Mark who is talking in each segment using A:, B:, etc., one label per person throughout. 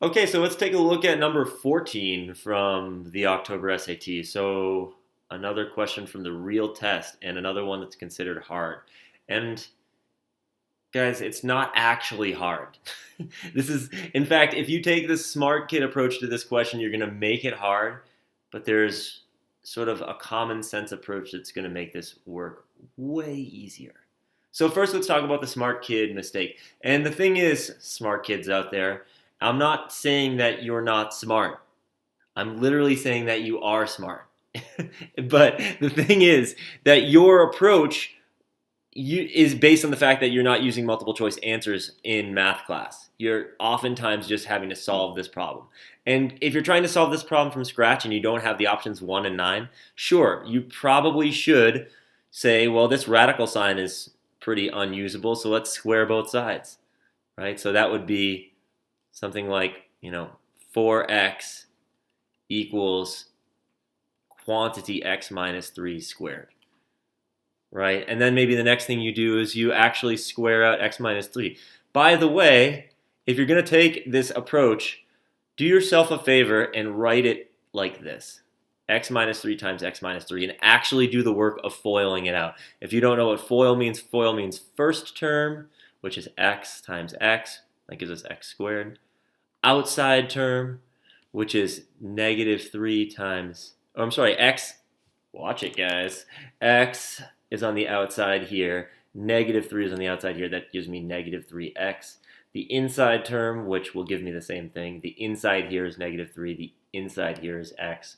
A: Okay, so let's take a look at number 14 from the October SAT. So another question from the real test and another one that's considered hard. And guys, it's not actually hard. This is, in fact, if you take the smart kid approach to this question, you're going to make it hard, but there's sort of a common sense approach that's going to make this work way easier. So first, let's talk about the smart kid mistake. And the thing is, smart kids out there, I'm not saying that you're not smart. I'm literally saying that you are smart. But the thing is that your approach is based on the fact that you're not using multiple choice answers in math class. You're oftentimes just having to solve this problem. And if you're trying to solve this problem from scratch and you don't have the options 1 and 9, sure, you probably should say, well, this radical sign is pretty unusable, so let's square both sides, right? So that would be something like, 4x equals quantity x minus 3 squared, right? And then maybe the next thing you do is you actually square out x minus 3. By the way, if you're going to take this approach, do yourself a favor and write it like this. X minus 3 times x minus 3, and actually do the work of foiling it out. If you don't know what foil means first term, which is x times x. That gives us x squared. Outside term, which is negative 3 times, x, watch it guys, x is on the outside here, negative 3 is on the outside here, that gives me negative 3x. The inside term, which will give me the same thing, the inside here is negative 3, the inside here is x.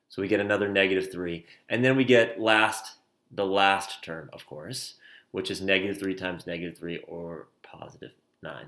A: So we get another negative 3. And then we get the last term, of course, which is negative 3 times negative 3, or positive 9.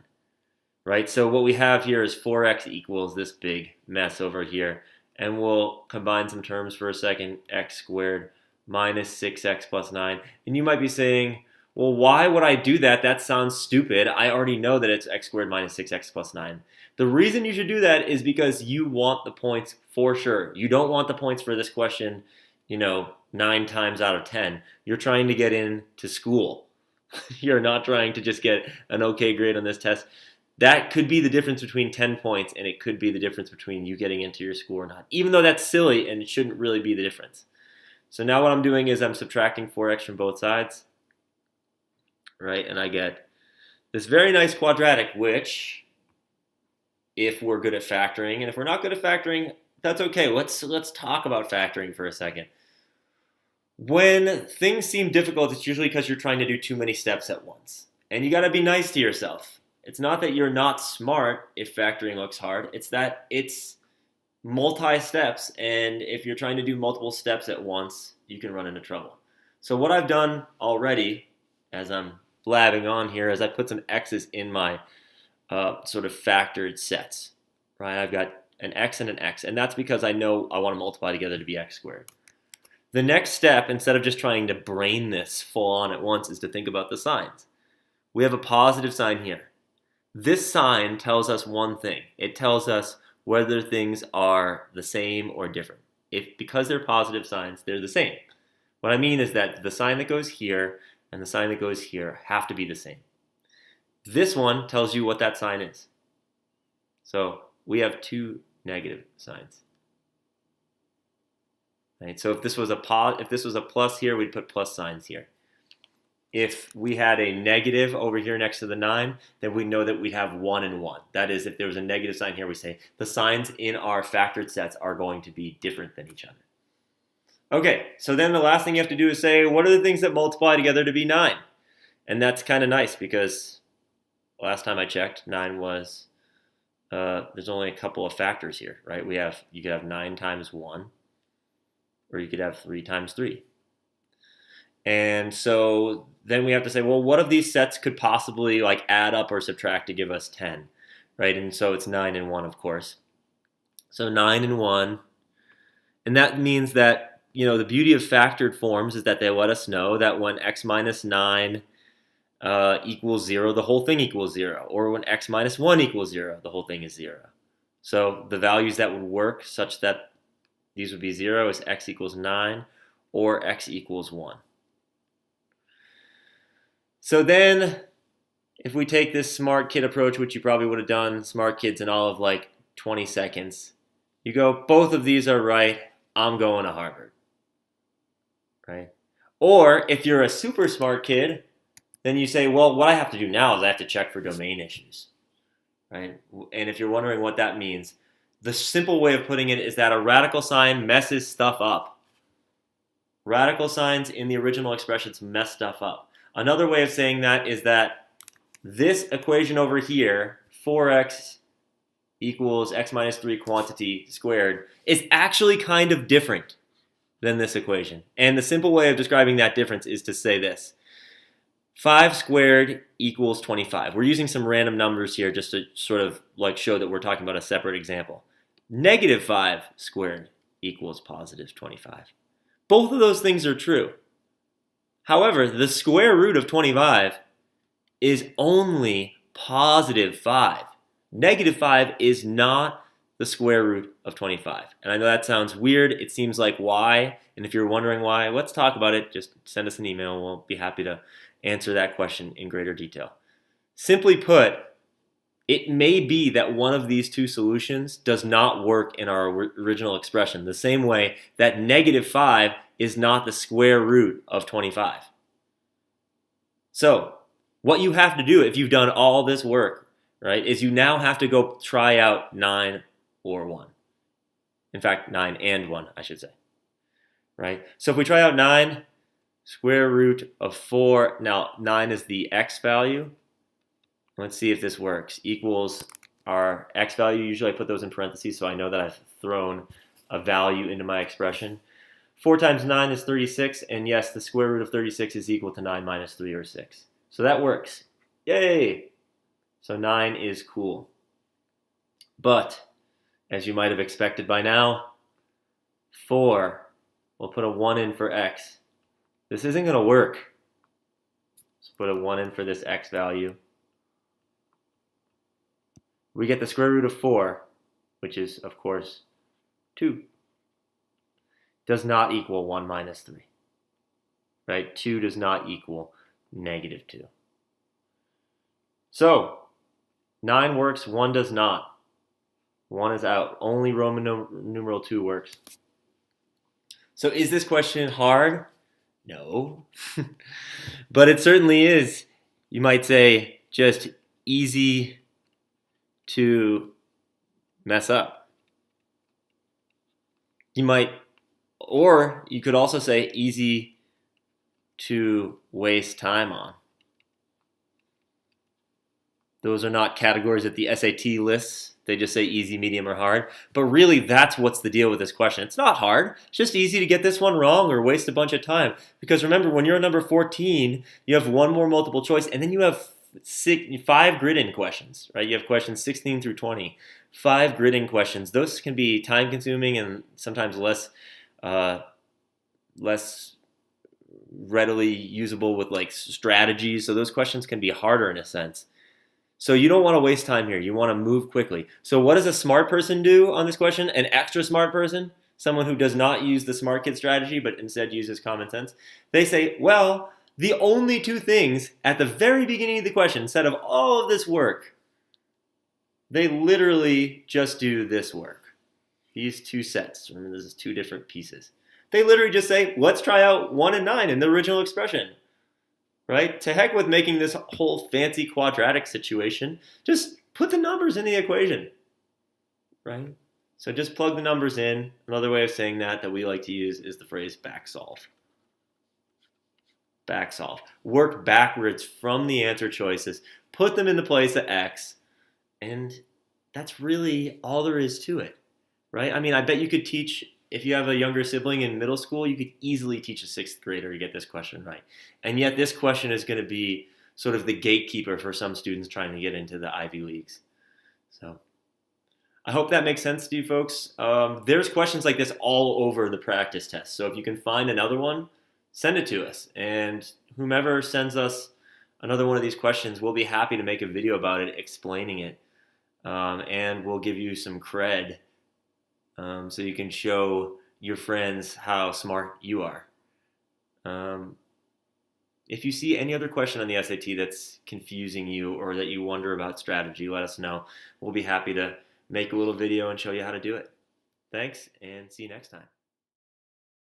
A: Right? So what we have here is 4x equals this big mess over here. And we'll combine some terms for a second. X squared minus 6x plus 9. And you might be saying, well, why would I do that? That sounds stupid. I already know that it's x squared minus 6x plus 9. The reason you should do that is because you want the points for sure. You don't want the points for this question, 9 times out of 10. You're trying to get into school. You're not trying to just get an okay grade on this test. That could be the difference between 10 points, and it could be the difference between you getting into your school or not, even though that's silly and it shouldn't really be the difference. So now what I'm doing is I'm subtracting 4x from both sides, right? And I get this very nice quadratic, which, if we're good at factoring, and if we're not good at factoring, that's okay. Let's talk about factoring for a second. When things seem difficult, it's usually because you're trying to do too many steps at once. And you got to be nice to yourself. It's not that you're not smart if factoring looks hard. It's that it's multi-steps, and if you're trying to do multiple steps at once, you can run into trouble. So what I've done already, as I'm blabbing on here, is I put some x's in my sort of factored sets. Right? I've got an x and an x, and that's because I know I want to multiply together to be x squared. The next step, instead of just trying to brain this full on at once, is to think about the signs. We have a positive sign here. This sign tells us one thing. It tells us whether things are the same or different. Because they're positive signs, they're the same. What I mean is that the sign that goes here and the sign that goes here have to be the same. This one tells you what that sign is. So we have two negative signs. Right? So if this was a plus here, we'd put plus signs here. If we had a negative over here next to the 9, then we know that we'd have 1 and 1. That is, if there was a negative sign here, we say the signs in our factored sets are going to be different than each other. Okay, so then the last thing you have to do is say, what are the things that multiply together to be 9? And that's kind of nice because last time I checked, 9 was, there's only a couple of factors here, right? You could have 9 times 1, or you could have 3 times 3. And so then we have to say, well, what of these sets could possibly add up or subtract to give us 10, right? And so it's 9 and 1, of course. So 9 and 1. And that means that, the beauty of factored forms is that they let us know that when x minus 9 equals 0, the whole thing equals 0. Or when x minus 1 equals 0, the whole thing is 0. So the values that would work such that these would be 0 is x equals 9 or x equals 1. So then, if we take this smart kid approach, which you probably would have done smart kids in all of like 20 seconds, you go, both of these are right, I'm going to Harvard, right? Or if you're a super smart kid, then you say, well, what I have to do now is I have to check for domain issues, right? And if you're wondering what that means, the simple way of putting it is that a radical sign messes stuff up. Radical signs in the original expressions mess stuff up. Another way of saying that is that this equation over here, 4x equals x minus 3 quantity squared, is actually kind of different than this equation. And the simple way of describing that difference is to say this. 5 squared equals 25. We're using some random numbers here just to sort of like show that we're talking about a separate example. Negative 5 squared equals positive 25. Both of those things are true. However, the square root of 25 is only positive 5. Negative 5 is not the square root of 25. And I know that sounds weird. It seems like why? And if you're wondering why, let's talk about it. Just send us an email. We'll be happy to answer that question in greater detail. Simply put, it may be that one of these two solutions does not work in our original expression, the same way that negative 5 is not the square root of 25. So, what you have to do if you've done all this work, right, is you now have to go try out 9 or 1. In fact, 9 and 1, I should say. Right? So if we try out 9, square root of 4, now 9 is the x value. Let's see if this works. Equals our x value. Usually I put those in parentheses so I know that I've thrown a value into my expression. 4 times 9 is 36, and yes, the square root of 36 is equal to 9 minus 3, or 6. So that works. Yay! So 9 is cool. But, as you might have expected by now, 4, we'll put a 1 in for x. This isn't going to work. Let's put a 1 in for this x value. We get the square root of 4, which is, of course, 2. Does not equal 1 minus 3. Right? 2 does not equal negative 2. So, 9 works, 1 does not. 1 is out. Only Roman numeral 2 works. So is this question hard? No. But it certainly is, you might say, just easy to mess up. Or you could also say easy to waste time on. Those are not categories that the SAT lists. They just say easy, medium, or hard. But really, that's what's the deal with this question. It's not hard. It's just easy to get this one wrong or waste a bunch of time. Because remember, when you're at number 14, you have one more multiple choice, and then you have 5 grid-in questions, right? You have questions 16 through 20. 5 grid-in questions. Those can be time-consuming and sometimes less readily usable with like strategies. So those questions can be harder in a sense. So you don't want to waste time here. You want to move quickly. So what does a smart person do on this question? An extra smart person? Someone who does not use the smart kid strategy but instead uses common sense? They say, well, the only 2 things at the very beginning of the question, instead of all of this work, they literally just do this work. These 2 sets. Remember, this is 2 different pieces. They literally just say, let's try out 1 and 9 in the original expression. Right? To heck with making this whole fancy quadratic situation. Just put the numbers in the equation. Right? So just plug the numbers in. Another way of saying that we like to use is the phrase backsolve. Backsolve. Work backwards from the answer choices. Put them in the place of x. And that's really all there is to it. Right? I mean, I bet you could teach, if you have a younger sibling in middle school, you could easily teach a 6th grader to get this question right. And yet this question is going to be sort of the gatekeeper for some students trying to get into the Ivy Leagues. So I hope that makes sense to you folks. There's questions like this all over the practice test. So if you can find another one, send it to us. And whomever sends us another one of these questions, we'll be happy to make a video about it, explaining it. And we'll give you some cred. So you can show your friends how smart you are. If you see any other question on the SAT that's confusing you or that you wonder about strategy, let us know. We'll be happy to make a little video and show you how to do it. Thanks, and see you next time.